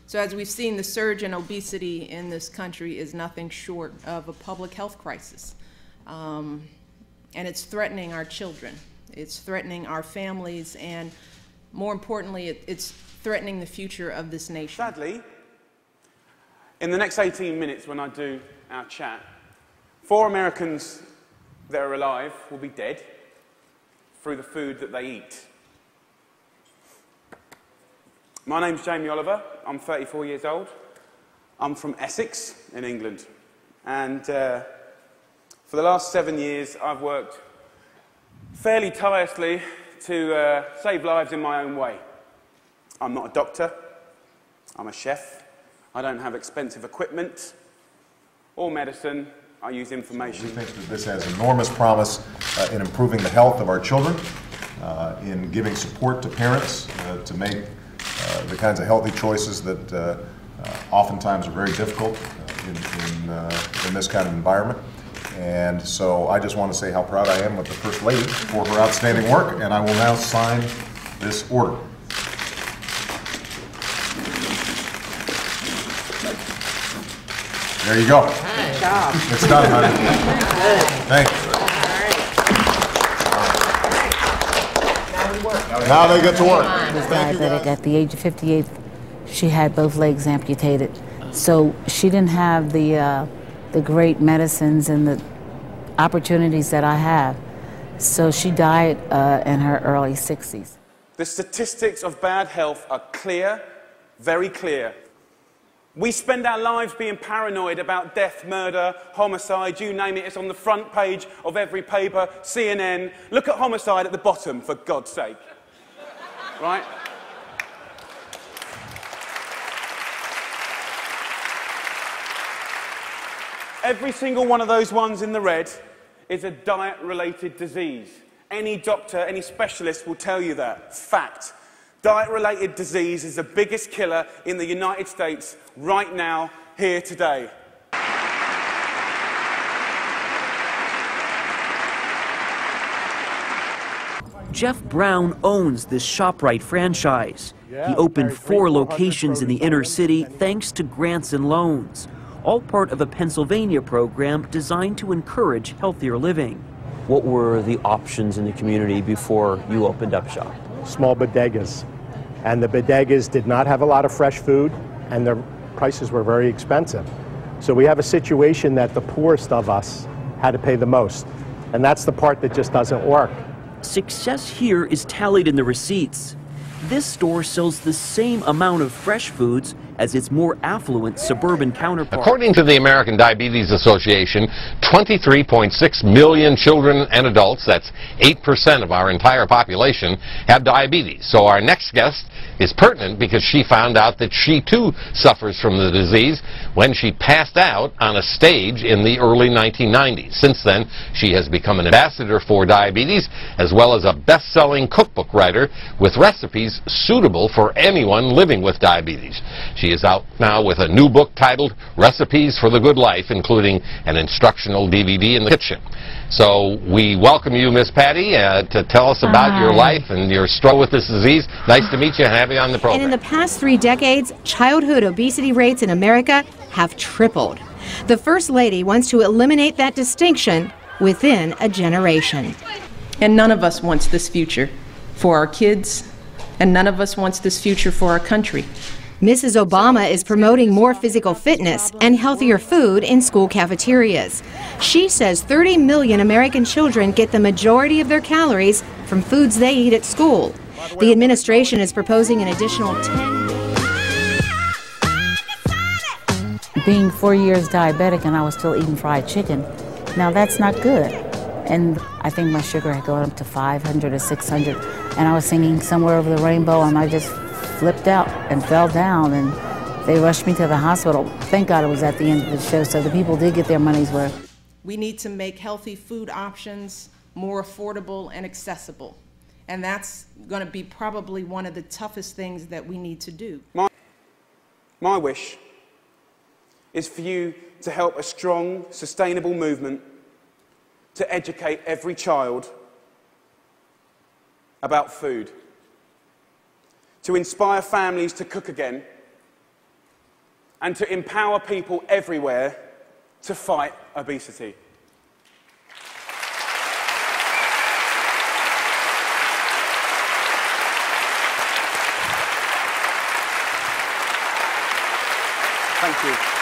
So as we've seen, the surge in obesity in this country is nothing short of a public health crisis. And it's threatening our children. It's threatening our families, and more importantly, it's threatening the future of this nation. Sadly, in the next 18 minutes when I do our chat, 4 Americans that are alive will be dead through the food that they eat. My name's Jamie Oliver. I'm 34 years old. I'm from Essex in England. And for the last 7 years, I've worked fairly tirelessly to save lives in my own way. I'm not a doctor. I'm a chef. I don't have expensive equipment or medicine. I use information. We think that this has enormous promise in improving the health of our children, in giving support to parents to make the kinds of healthy choices that oftentimes are very difficult in this kind of environment. And so I just want to say how proud I am with the First Lady for her outstanding work, and I will now sign this order. There you go. Good job. It's done, honey. Thank you. Now they get to work. Was diabetic at the age of 58. She had both legs amputated, so she didn't have the great medicines and the opportunities that I have. So she died in her early 60s. The statistics of bad health are clear, very clear. We spend our lives being paranoid about death, murder, homicide, you name it. It's on the front page of every paper, CNN. Look at homicide at the bottom, for God's sake. Right? Every single one of those ones in the red is a diet-related disease. Any doctor, any specialist will tell you that. Fact. Diet-related disease is the biggest killer in the United States right now, here today. Jeff Brown owns this ShopRite franchise. He opened 4 locations in the inner city thanks to grants and loans, all part of a Pennsylvania program designed to encourage healthier living. What were the options in the community before you opened up shop? Small bodegas. And the bodegas did not have a lot of fresh food, and their prices were very expensive. So we have a situation that the poorest of us had to pay the most. And that's the part that just doesn't work. Success here is tallied in the receipts. This store sells the same amount of fresh foods as its more affluent suburban counterpart. According to the American Diabetes Association, 23.6 million children and adults, that's 8% of our entire population, have diabetes. So our next guest is pertinent because she found out that she too suffers from the disease when she passed out on a stage in the early 1990s. Since then, she has become an ambassador for diabetes as well as a best-selling cookbook writer with recipes suitable for anyone living with diabetes. She is out now with a new book titled Recipes for the Good Life, including an instructional DVD in the kitchen. So we welcome you, Miss Patti, to tell us about your life and your struggle with this disease. Nice to meet you and have you on the program. And in the past 3 decades, childhood obesity rates in America have tripled. The First Lady wants to eliminate that distinction within a generation. And none of us wants this future for our kids, and none of us wants this future for our country. Mrs. Obama is promoting more physical fitness and healthier food in school cafeterias. She says 30 million American children get the majority of their calories from foods they eat at school. The administration is proposing an additional 10. Being 4 years diabetic and I was still eating fried chicken, now that's not good. And I think my sugar had gone up to 500 or 600, and I was singing Somewhere Over the Rainbow, and I just flipped out and fell down, and they rushed me to the hospital. Thank God it was at the end of the show, so the people did get their money's worth. We need to make healthy food options more affordable and accessible, and that's going to be probably one of the toughest things that we need to do. My wish is for you to help a strong, sustainable movement to educate every child about food, to inspire families to cook again, and to empower people everywhere to fight obesity. Thank you.